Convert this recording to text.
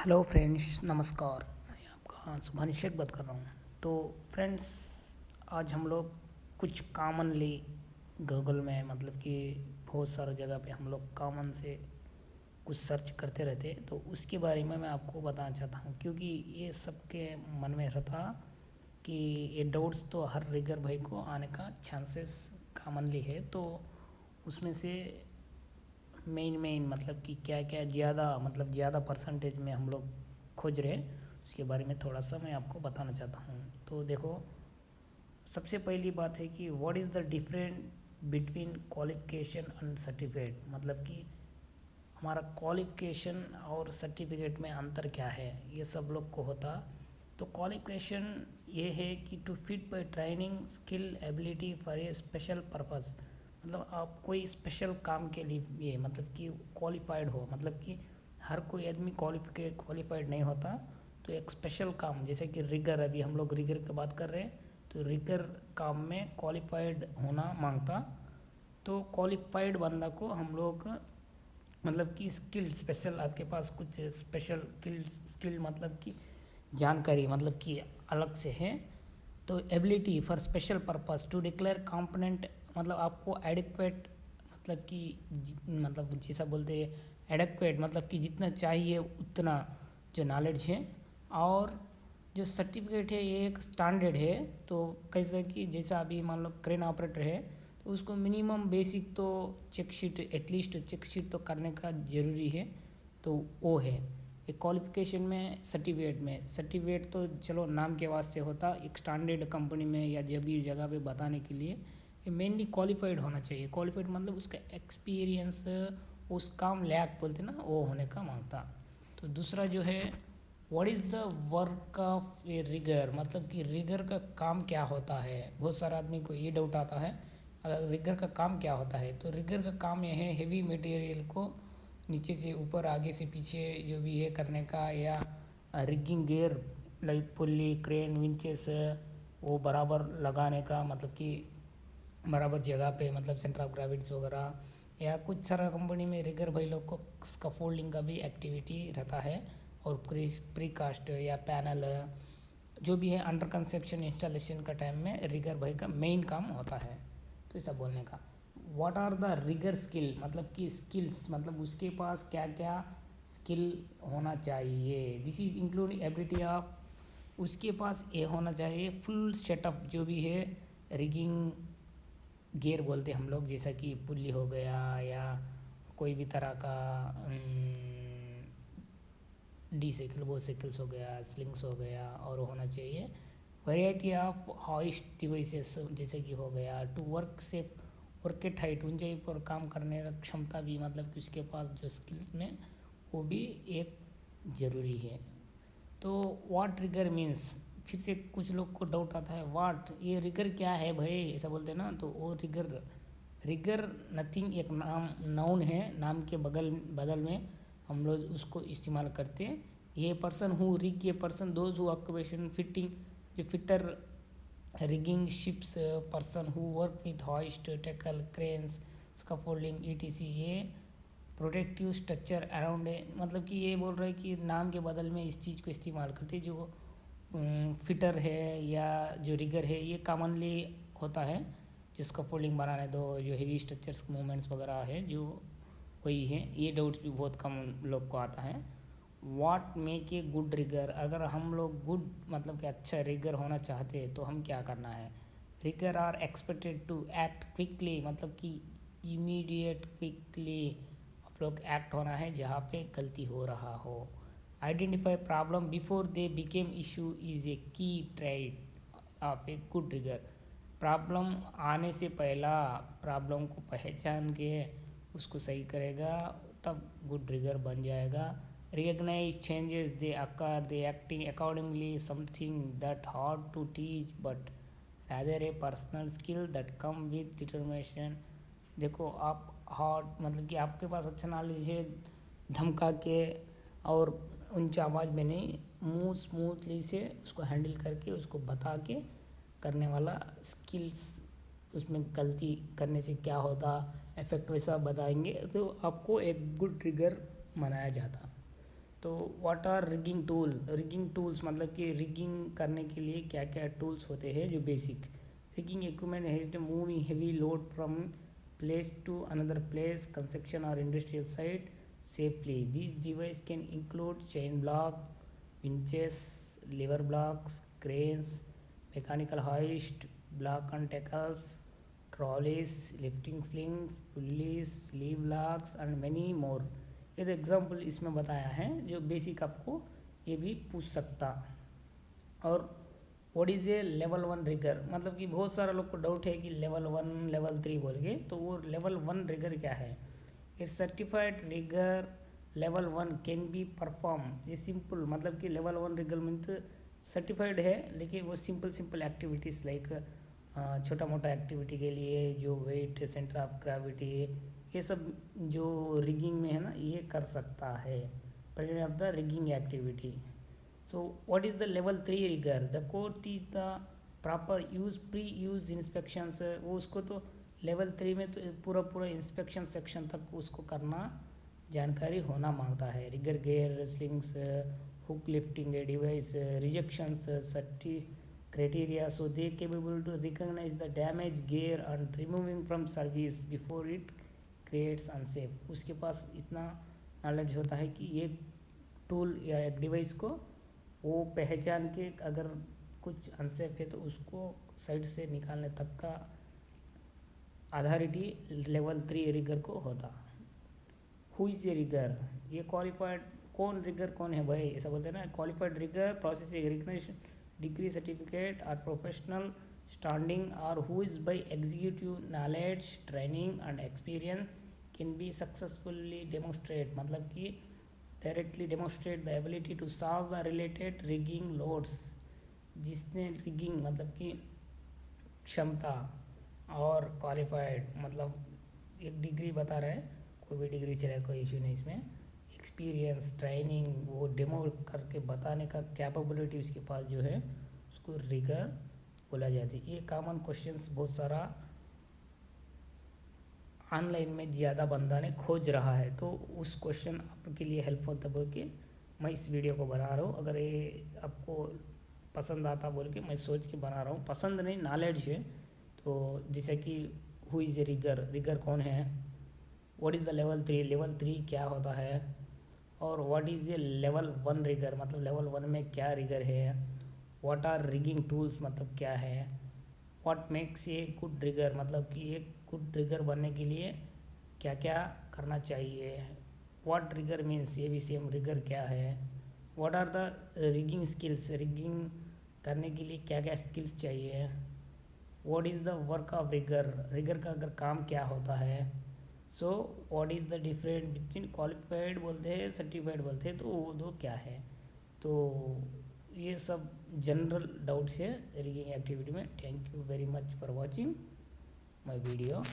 Hello friends, नमस्कार। मैं आपका सुभानिशेख बात कर रहा हूँ। तो फ्रेंड्स, आज हम लोग कुछ कॉमनली गूगल में मतलब कि बहुत सारा जगह पे हम लोग कॉमन से कुछ सर्च करते रहते हैं, तो उसके बारे में मैं आपको बताना चाहता हूँ, क्योंकि ये सबके मन में रहता कि ये डाउट्स तो हर रिगर भाई को आने का चांसेस कॉमनली है। तो उसमें से मेन मतलब कि क्या क्या ज़्यादा परसेंटेज में हम लोग खोज रहे हैं, उसके बारे में थोड़ा सा मैं आपको बताना चाहता हूँ। तो देखो, सबसे पहली बात है कि what is the different between qualification and certificate. मतलब कि हमारा क्वालिफिकेशन और सर्टिफिकेट में अंतर क्या है, ये सब लोग को होता। तो क्वालिफिकेशन ये है कि to fit by training skill ability for a special purpose. मतलब आप कोई स्पेशल काम के लिए मतलब कि क्वालिफाइड हो, मतलब कि हर कोई आदमी क्वालिफाइड नहीं होता। तो एक स्पेशल काम जैसे कि रिगर, अभी हम लोग रिगर की बात कर रहे हैं, तो रिगर काम में क्वालिफाइड होना मांगता। तो क्वालिफाइड बंदा को हम लोग मतलब कि स्किल स्पेशल, आपके पास कुछ स्पेशल स्किल मतलब कि जानकारी मतलब कि अलग से है। तो ability for special purpose to declare component, मतलब आपको एडिक्वेट मतलब कि मतलब जैसा बोलते हैं एडिक्वेट, मतलब कि जितना चाहिए उतना जो नॉलेज है। और जो सर्टिफिकेट है ये एक स्टैंडर्ड है। तो कैसे कि जैसा अभी मान लो क्रेन ऑपरेटर है, तो उसको मिनिमम बेसिक तो check sheet, at least check sheet तो करने का ज़रूरी है। तो वो है एक क्वालिफिकेशन में। सर्टिफिकेट तो चलो नाम के वास्ते होता, एक स्टैंडर्ड कंपनी में या जब भी जगह पे बताने के लिए ये मेनली क्वालिफाइड होना चाहिए। क्वालिफाइड मतलब उसका एक्सपीरियंस, उस काम लायक बोलते ना, वो होने का मांगता। तो दूसरा जो है, what is the work of a rigger. मतलब कि रिगर का काम क्या होता है। बहुत सारा आदमी को ये डाउट आता है, अगर रिगर का काम क्या होता है। तो रिगर का काम यह है हेवी मटेरियल को नीचे से ऊपर, आगे से पीछे जो भी है करने का, या rigging gear like pulley, crane, winches वो बराबर लगाने का, मतलब कि बराबर जगह पे, मतलब सेंटर ऑफ ग्रेविटी वगैरह। या कुछ सारा कंपनी में रिगर भाई लोग को स्कैफोल्डिंग का भी एक्टिविटी रहता है। और प्री कास्ट या पैनल जो भी है अंडर कंस्ट्रक्शन इंस्टॉलेशन का टाइम में रिगर भाई का मेन काम होता है। तो ऐसा बोलने का, what are the rigger skill, मतलब कि स्किल्स, मतलब उसके पास क्या क्या स्किल होना चाहिए। This is including ability of, उसके पास ये होना चाहिए फुल सेटअप जो भी है। रिगिंग गियर बोलते हम लोग, जैसा कि पुल्ली हो गया या कोई भी तरह का डी साइकिल, वो साइकिल्स हो गया, स्लिंग्स हो गया, और होना चाहिए वैरायटी ऑफ हॉइस्ट डिवाइसेस, जैसे कि हो गया to work safe, work at height, ऊंचाई पर काम करने का क्षमता भी, मतलब कि उसके पास जो स्किल्स में वो भी एक ज़रूरी है। तो वाट रिगर मीन्स, फिर से कुछ लोग को डाउट आता है, वाट ये रिगर क्या है भाई, ऐसा बोलते हैं ना। तो वो रिगर नथिंग, एक नाउन है, नाम के बदल में हम लोग उसको इस्तेमाल करते हैं। ये पर्सन हु रिग, ये person those who occupation fitting, जो fitter rigging ships, person who work with hoist, tackle, cranes, scaffolding ETC, ये प्रोटेक्टिव स्ट्रक्चर अराउंड है। मतलब कि ये बोल रहे हैं कि नाम के बदल में इस चीज़ को इस्तेमाल करते, जो फिटर है या जो रिगर है, ये कॉमनली होता है। जो स्कैफोल्डिंग बनाने दो, जो हेवी स्ट्रक्चर्स मूवमेंट्स वगैरह है, जो वही है। ये डाउट्स भी बहुत कम लोग को आता है। What make a good rigger, अगर हम लोग गुड मतलब कि अच्छा रिगर होना चाहते हैं तो हम क्या करना है। Rigger are expected to act quickly, मतलब कि इमीडिएट क्विकली आप लोग एक्ट होना है जहाँ पे गलती हो रहा हो। Identify problem before they became issue is a key trait of a good rigger. Problem आने से पहला प्रॉब्लम को पहचान के उसको सही करेगा, तब गुड रिगर बन जाएगा। Recognize changes they occur, they acting accordingly, something that hard to teach but rather a personal skill that come with determination. देखो आप हार्ड मतलब कि आपके पास अच्छा नॉलेज है, धमका के और ऊंचा आवाज़ में नहीं, मुंह स्मूथली से उसको हैंडल करके उसको बता के करने वाला स्किल्स, उसमें गलती करने से क्या होता इफेक्ट वैसा बताएंगे, तो आपको एक गुड ट्रिगर मनाया जाता। तो व्हाट आर रिगिंग टूल्स मतलब कि रिगिंग करने के लिए क्या क्या टूल्स होते हैं जो बेसिक रिगिंग इक्विपमेंट है to moving heavy load from place to another place construction or industrial site safely. These devices can include chain block, winches, lever blocks, cranes, mechanical hoist, block and tackles, trolleys, lifting slings, pulleys, sleeve locks and many more. ये तो example इसमें बताया है जो basic आपको ये भी पूछ सकता। और what is a level 1 rigger मतलब कि बहुत सारा लोग को डाउट है कि लेवल 1 लेवल 3 बोल के, तो वो लेवल 1 रिगर क्या है। A certified rigger level 1 can be perform ये सिंपल मतलब कि लेवल 1 रिगर मीन्स सर्टिफाइड है लेकिन वो सिंपल एक्टिविटीज़ लाइक छोटा मोटा एक्टिविटी के लिए जो वेट सेंटर ऑफ ग्रेविटी ये सब जो रिगिंग में है ना ये कर सकता है present of the rigging activity. So what is the level 3 rigor? The court is the proper use pre-use inspections वो उसको तो लेवल 3 में तो पूरा इंस्पेक्शन सेक्शन तक उसको करना जानकारी होना मांगता है। Rigger gear slings hook lifting device rejections सर्टी criteria so they capable to recognize the damage gear and removing from service before it creates unsafe. उसके पास इतना नॉलेज होता है कि ये टूल या एक डिवाइस को वो पहचान के अगर कुछ अनसेफ है तो उसको साइड से निकालने तक का अथॉरिटी लेवल 3 रिगर को होता। हु इज ए रिगर ये क्वालिफाइड कौन रिगर कौन है भाई ऐसा बोलते हैं ना। Qualified rigger process recognition degree certificate और प्रोफेशनल स्टैंडिंग और who is by executive knowledge training and experience can be successfully demonstrate मतलब कि directly demonstrate the ability to solve the related rigging loads जिसने रिगिंग मतलब कि क्षमता और qualified मतलब एक डिग्री बता रहे हैं कोई भी डिग्री चले कोई इश्यू नहीं इसमें एक्सपीरियंस ट्रेनिंग वो डेमो करके बताने का कैपेबिलिटी उसके पास जो है उसको रिगर बोला जाती है। ये कॉमन क्वेश्चंस बहुत सारा ऑनलाइन में ज़्यादा बंदा ने खोज रहा है तो उस क्वेश्चन आपके लिए हेल्पफुल था बोल के मैं इस वीडियो को बना रहा हूँ। अगर ये आपको पसंद आता बोल के मैं सोच के बना रहा हूँ, पसंद नहीं नॉलेज है। तो जैसे कि हु इज़ ए रिगर कौन है, what is the level 3 level 3 क्या होता है, और what is a level 1 rigger मतलब लेवल 1 में क्या रिगर है, व्हाट आर रिगिंग टूल्स मतलब क्या है, what makes a good rigger मतलब कि एक गुड रिगर बनने के लिए क्या क्या करना चाहिए, व्हाट रिगर मीन्स ये भी सेम रिगर क्या है, what are the rigging skills rigging करने के लिए क्या क्या स्किल्स चाहिए, what is the work of rigger का अगर काम क्या होता है। So what is the difference between qualified बोलते हैं सर्टिफाइड बोलते हैं तो वो दो क्या है। तो ये सब जनरल डाउट्स है रिगिंग एक्टिविटी में। Thank you very much for watching my video.